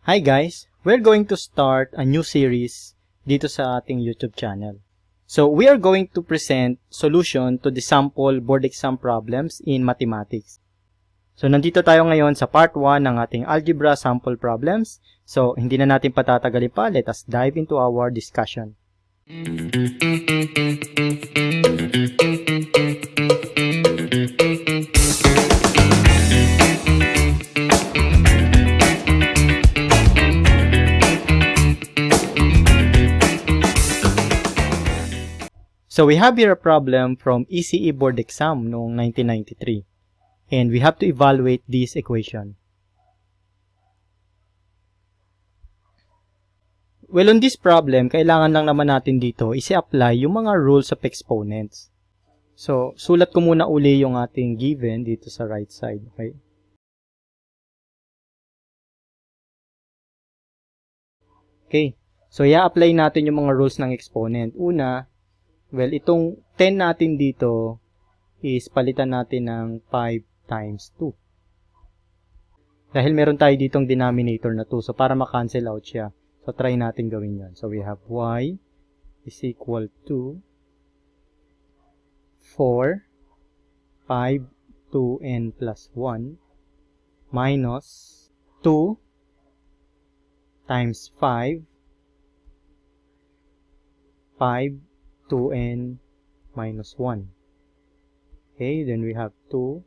Hi guys! We're going to start a new series dito sa ating YouTube channel. So, we are going to present solution to the sample board exam problems in mathematics. So, nandito tayo ngayon sa part 1 ng ating algebra sample problems. So, hindi na natin patatagalin pa. Let us dive into our discussion. So, we have here a problem from ECE board exam noong 1993. And we have to evaluate this equation. Well, on this problem, kailangan lang naman natin dito isi-apply yung mga rules of exponents. So, sulat ko muna uli yung ating given dito sa right side. Okay? Okay. So, i-apply natin yung mga rules ng exponent. Una, well, itong 10 natin dito is palitan natin ng 5 times 2. Dahil meron tayo ditong denominator na 2. So, para ma-cancel out siya. So, try natin gawin yan. So, we have y is equal to 4, 5, 2n plus 1 minus 2 times 5, 5, 2n minus 1. Okay, then we have 2,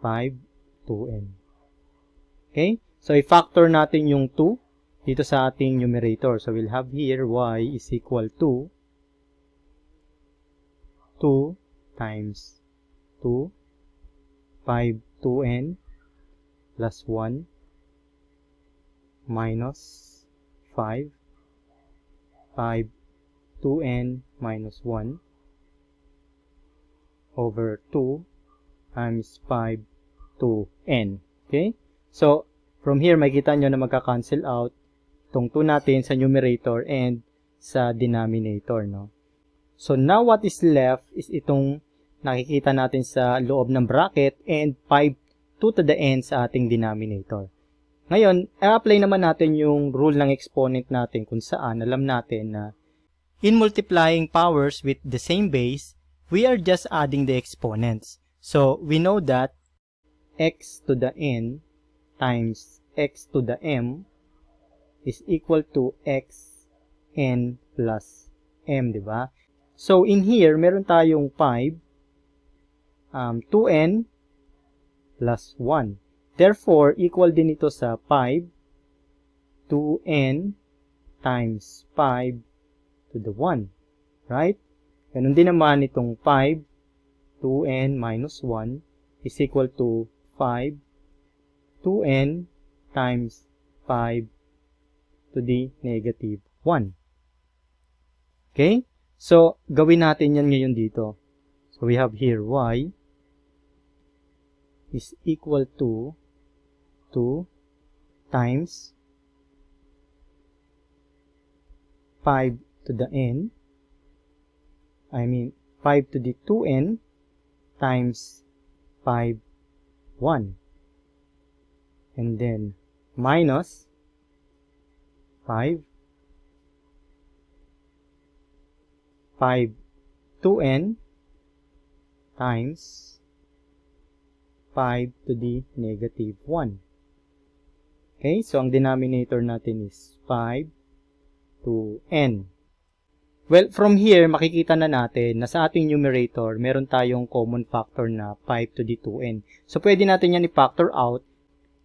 5, 2n. Okay, so i-factor natin yung 2 dito sa ating numerator. So we'll have here y is equal to 2 times 2, 5, 2n plus 1 minus 5, 5, 2n minus 1 over 2 times 5, 2n. Okay? So, from here, makikita nyo na magka-cancel out itong 2 natin sa numerator and sa denominator, no? So, now what is left is itong nakikita natin sa loob ng bracket and 5, 2 to the n sa ating denominator. Ngayon, i-apply naman natin yung rule ng exponent natin kung saan alam natin na in multiplying powers with the same base, we are just adding the exponents. So, we know that x to the n times x to the m is equal to x n plus m, di ba? So, in here, meron tayong 5, 2n plus 1. Therefore, equal din ito sa 5, 2n times 5 to the 1. Right? Ganun din naman itong 5, 2n minus 1 is equal to 5, 2n times 5 to the negative 1. Okay? So, gawin natin yan ngayon dito. So, we have here y is equal to 2 times 5 to the n, 5 to the 2n times 5, 1. And then, minus 5, 2n times 5 to the negative 1. Okay, so ang denominator natin is 5 to n. Well, from here, makikita na natin na sa ating numerator, meron tayong common factor na 5 to the 2n. So, pwede natin yan i-factor out.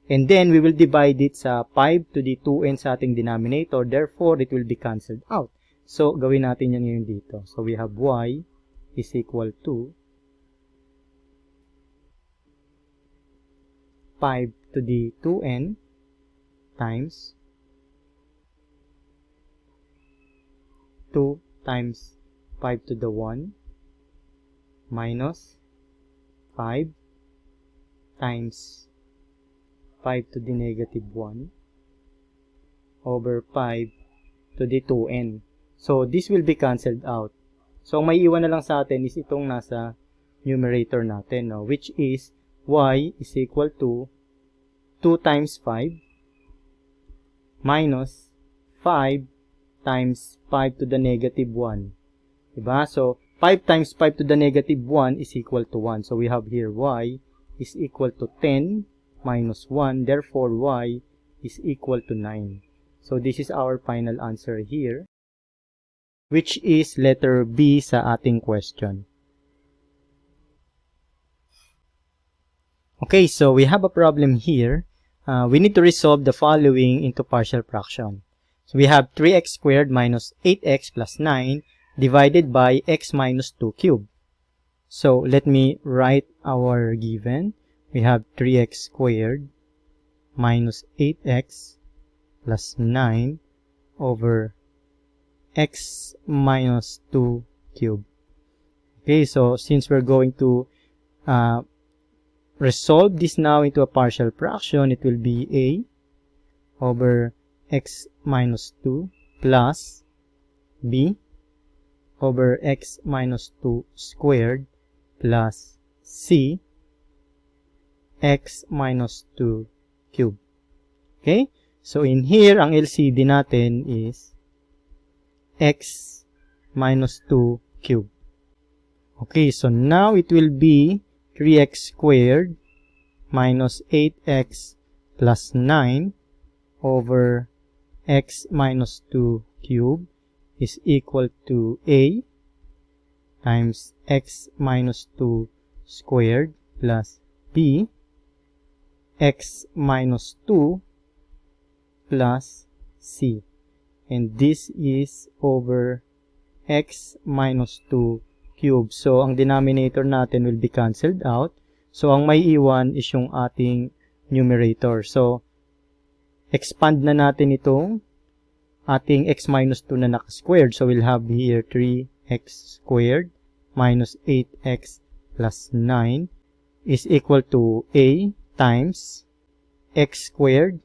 And then, we will divide it sa 5 to the 2n sa ating denominator. Therefore, it will be cancelled out. So, gawin natin yan ngayon dito. So, we have y is equal to 5 to the 2n times 2 times 5 to the 1 minus 5 times 5 to the negative 1 over 5 to the 2n. So, this will be cancelled out. So, may iwan na lang sa atin is itong nasa numerator natin, no? Which is y is equal to 2 times 5 minus 5 times 5 to the negative 1. Diba? So, 5 times 5 to the negative 1 is equal to 1. So, we have here y is equal to 10 minus 1. Therefore, y is equal to 9. So, this is our final answer here, which is letter B sa ating question. Okay, so we have a problem here. We need to resolve the following into partial fraction. So we have 3x squared minus 8x plus 9 divided by x minus 2 cubed. So let me write our given. We have 3x squared minus 8x plus 9 over x minus 2 cubed. Okay, so since we're going to resolve this now into a partial fraction, it will be a over x minus 2 plus b over x minus 2 squared plus c x minus 2 cubed. Okay? So, in here, ang LCD natin is x minus 2 cubed. Okay, so now it will be 3x squared minus 8x plus 9 over x minus 2 cubed is equal to a times x minus 2 squared plus b x minus 2 plus c. And this is over x minus 2 cubed. So, ang denominator natin will be cancelled out. So, ang may iwan is yung ating numerator. So, expand na natin itong ating x minus 2 na naka-squared. So, we'll have here 3x squared minus 8x plus 9 is equal to a times x squared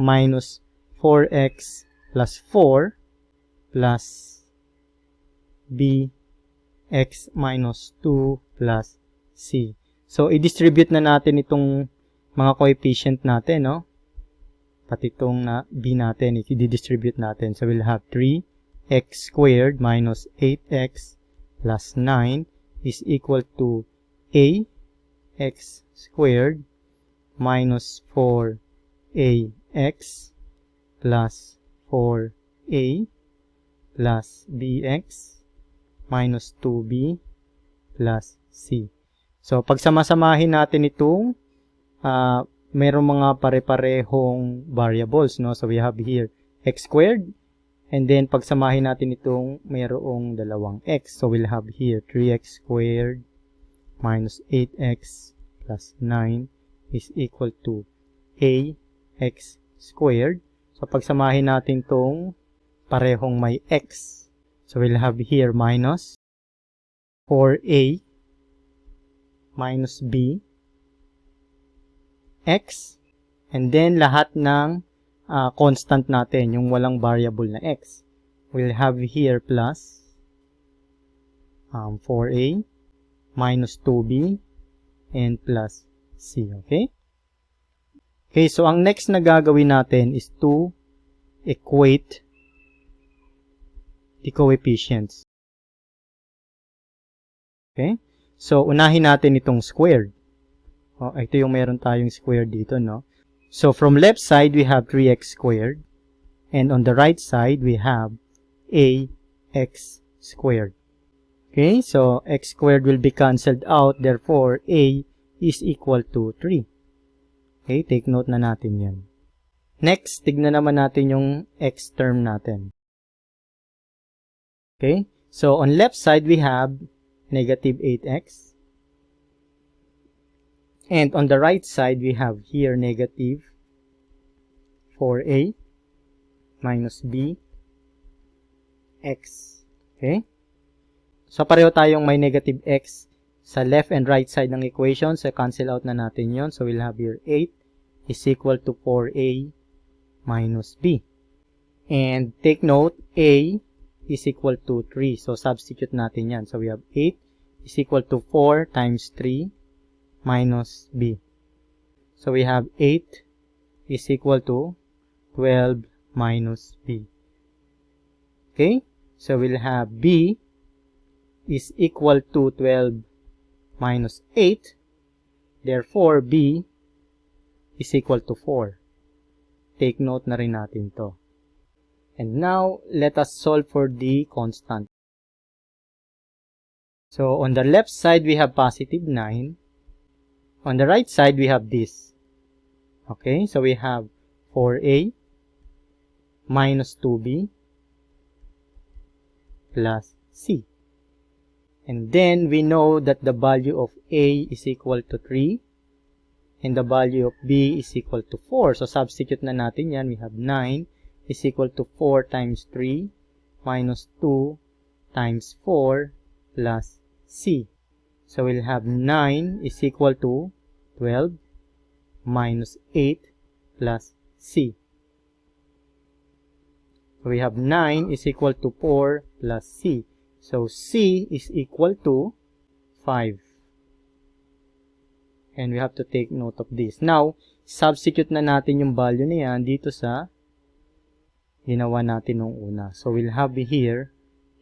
minus 4x plus 4 plus b x minus 2 plus c. So, i-distribute na natin itong mga coefficient natin, no? Pati itong na b natin, i-distribute natin. So, we'll have 3x squared minus 8x plus 9 is equal to a x squared minus 4ax plus 4a plus bx minus 2b plus c. So, pagsamasamahin natin itong mayroong mga pare-parehong variables, no? So, we have here x squared, and then pagsamahin natin itong mayroong dalawang x. So, we'll have here 3x squared minus 8x plus 9 is equal to ax squared. So, pagsamahin natin itong parehong may x. So, we'll have here minus 4a minus b x, and then lahat ng constant natin, yung walang variable na x. We'll have here plus 4a minus 2b and plus c. Okay? Okay, so ang next na gagawin natin is to equate the coefficients. Okay? So, unahin natin itong squared. Ito yung meron tayong squared dito, no? So, from left side, we have 3x squared. And on the right side, we have ax squared. Okay? So, x squared will be cancelled out. Therefore, a is equal to 3. Okay? Take note na natin yan. Next, tignan naman natin yung x term natin. Okay? So, on left side, we have negative 8x. And on the right side, we have here negative 4a minus b x. Okay? So, pareho tayong may negative x sa left and right side ng equation. So, cancel out na natin yon. So, we'll have here 8 is equal to 4a minus b. And take note, a is equal to 3. So, substitute natin yan. So, we have 8 is equal to 4 times 3 minus b. So, we have 8 is equal to 12 minus B. Okay? So we'll have B is equal to 12 minus 8. Therefore, B is equal to 4. Take note na rin natin to. And now, let us solve for the constant. So, on the left side, we have positive 9. On the right side, we have this. Okay, so we have 4A minus 2B plus C. And then, we know that the value of A is equal to 3. And the value of B is equal to 4. So, substitute na natin yan. We have 9 is equal to 4 times 3 minus 2 times 4 plus C. So, we'll have 9 is equal to 12 minus 8 plus C. So, we have 9 is equal to 4 plus C. So, C is equal to 5. And we have to take note of this. Now, substitute na natin yung value na yan dito sa ginawa natin nung una. So, we'll have here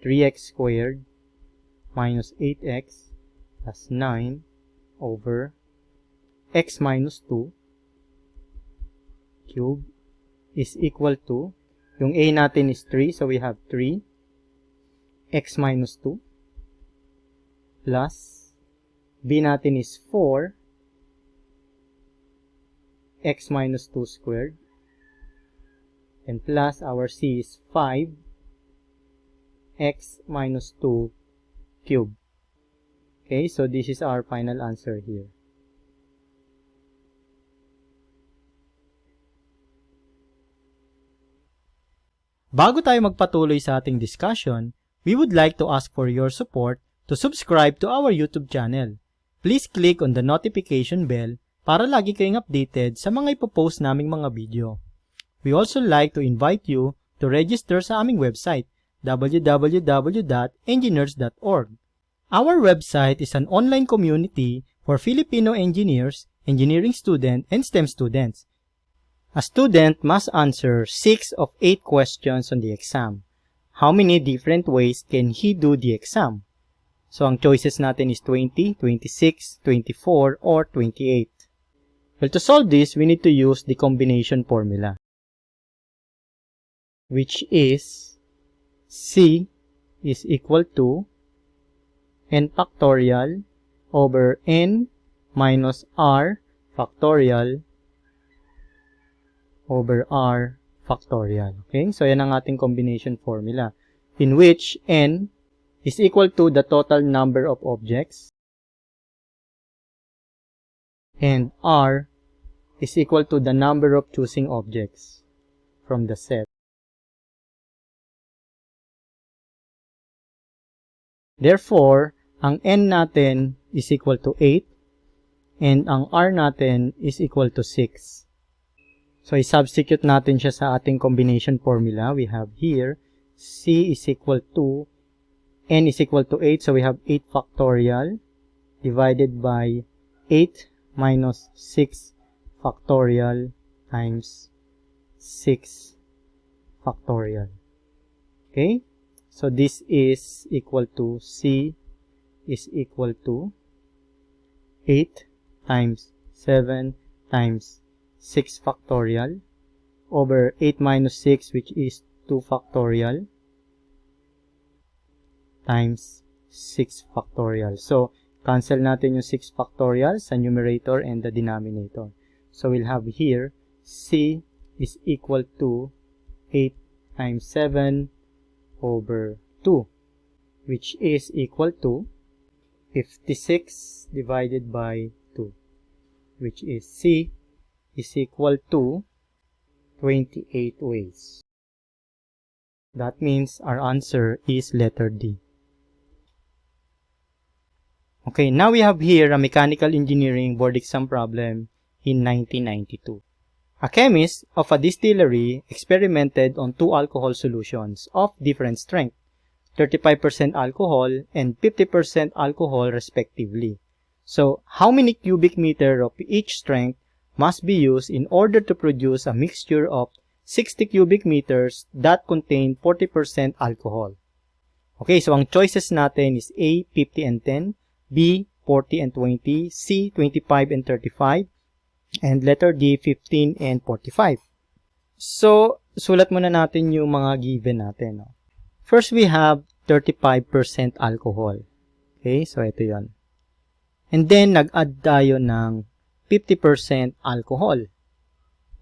3x squared minus 8x plus 9 over x minus 2 cube is equal to, yung a natin is 3, so we have 3 x minus 2 plus b natin is 4 x minus 2 squared, and plus our c is 5 x minus 2 cube. Okay, so this is our final answer here. Bago tayo magpatuloy sa ating discussion, we would like to ask for your support to subscribe to our YouTube channel. Please click on the notification bell para lagi kayong updated sa mga ipopost naming mga video. We also like to invite you to register sa aming website, www.engineers.org. Our website is an online community for Filipino engineers, engineering students, and STEM students. A student must answer 6 of 8 questions on the exam. How many different ways can he do the exam? So, ang choices natin is 20, 26, 24, or 28. Well, to solve this, we need to use the combination formula, which is C is equal to n factorial over n minus r factorial over r factorial. Okay, so yan ang ating combination formula, in which n is equal to the total number of objects and r is equal to the number of choosing objects from the set. Therefore, ang n natin is equal to 8 and ang r natin is equal to 6. So, i-substitute natin siya sa ating combination formula. We have here c is equal to n is equal to 8. So, we have 8 factorial divided by 8 minus 6 factorial times 6 factorial. Okay? So, this is equal to C is equal to 8 times 7 times 6 factorial over 8 minus 6, which is 2 factorial times 6 factorial. So, cancel natin yung 6 factorial sa numerator and the denominator. So, we'll have here C is equal to 8 times 7 over 2, which is equal to 56 divided by 2, which is C is equal to 28 ways. That means our answer is letter D. Okay, now we have here a mechanical engineering board exam problem in 1992. A chemist of a distillery experimented on 2 alcohol solutions of different strength, 35% alcohol and 50% alcohol respectively. So, how many cubic meter of each strength must be used in order to produce a mixture of 60 cubic meters that contain 40% alcohol. Okay, so ang choices natin is A, 50 and 10, B, 40 and 20, C, 25 and 35, and letter D, 15 and 45. So, sulat muna natin yung mga given natin. No? First, we have 35% alcohol. Okay, so ito yon. And then, nag-add tayo ng 50% alcohol.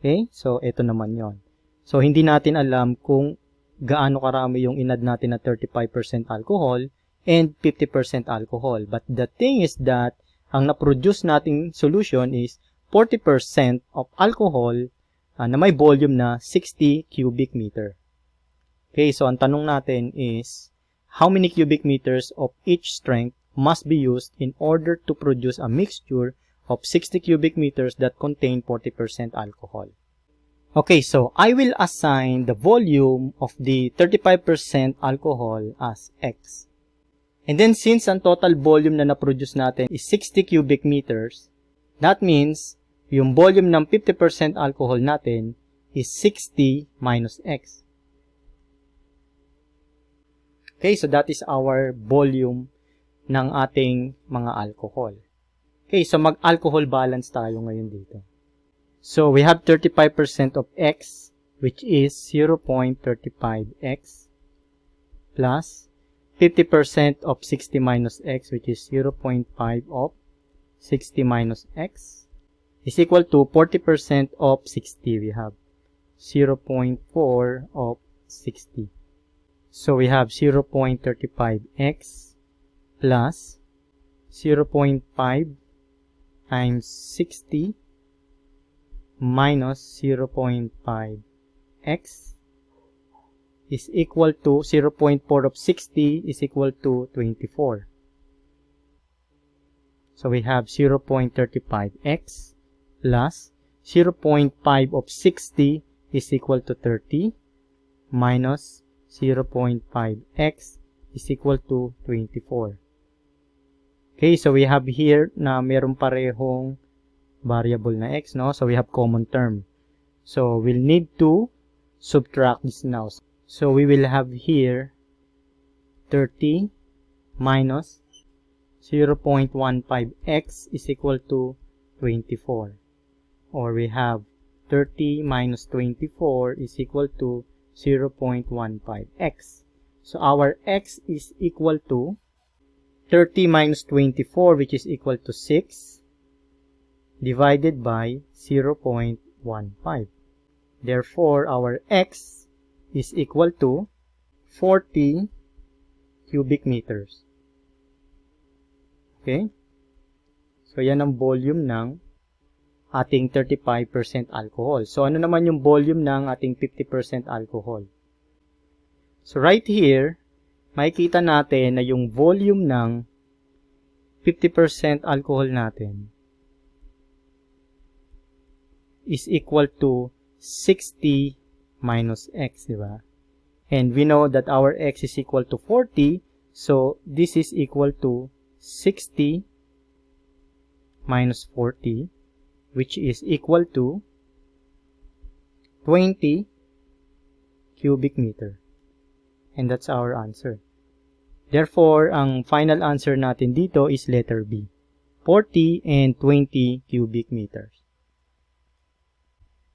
Okay, so ito naman yon. So, hindi natin alam kung gaano karami yung inad natin na 35% alcohol and 50% alcohol. But the thing is that ang na-produce nating solution is 40% of alcohol na may volume na 60 cubic meter. Okay, so ang tanong natin is how many cubic meters of each strength must be used in order to produce a mixture of 60 cubic meters that contain 40% alcohol. Okay, so I will assign the volume of the 35% alcohol as X. And then since ang total volume na na-produce natin is 60 cubic meters, that means yung volume ng 50% alcohol natin is 60 minus X. Okay, so that is our volume ng ating mga alcohol. Okay, so mag-alcohol balance tayo ngayon dito. So, we have 35% of X, which is 0.35X, plus 50% of 60 minus X, which is 0.5 of 60 minus X, is equal to 40% of 60. We have 0.4 of 60. So, we have 0.35X plus 0.5 times 60 minus 0.5x is equal to 0.4 of 60 is equal to 24. So we have 0.35x plus 0.5 of 60 is equal to 30 minus 0.5x is equal to 24. Okay, so we have here na meron parehong variable na x, no? So we have common term. So we'll need to subtract this now. So we will have here 30 minus 0.15x is equal to 24. Or we have 30 minus 24 is equal to 0.15x. So our x is equal to 30 minus 24, which is equal to 6, divided by 0.15. Therefore, our X is equal to 40 cubic meters. Okay? So, yan ang volume ng ating 35% alcohol. So, ano naman yung volume ng ating 50% alcohol? So, right here, makikita natin na yung volume ng 50% alcohol natin is equal to 60 minus x, di ba? And we know that our x is equal to 40, so this is equal to 60 minus 40, which is equal to 20 cubic meter. And that's our answer. Therefore, ang final answer natin dito is letter B, 40 and 20 cubic meters.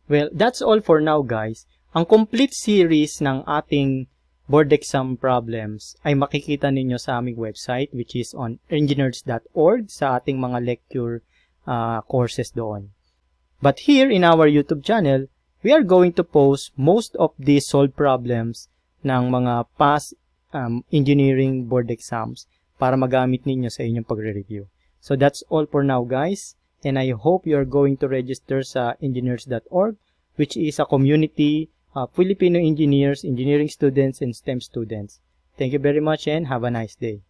Well, that's all for now, guys. Ang complete series ng ating board exam problems ay makikita ninyo sa aming website, which is on engineers.org, sa ating mga lecture courses doon. But here in our YouTube channel, we are going to post most of these solved problems ng mga past engineering board exams para magamit ninyo sa inyong pagre-review. So that's all for now, guys. And I hope you're going to register sa engineers.org, which is a community of Filipino engineers, engineering students, and STEM students. Thank you very much and have a nice day.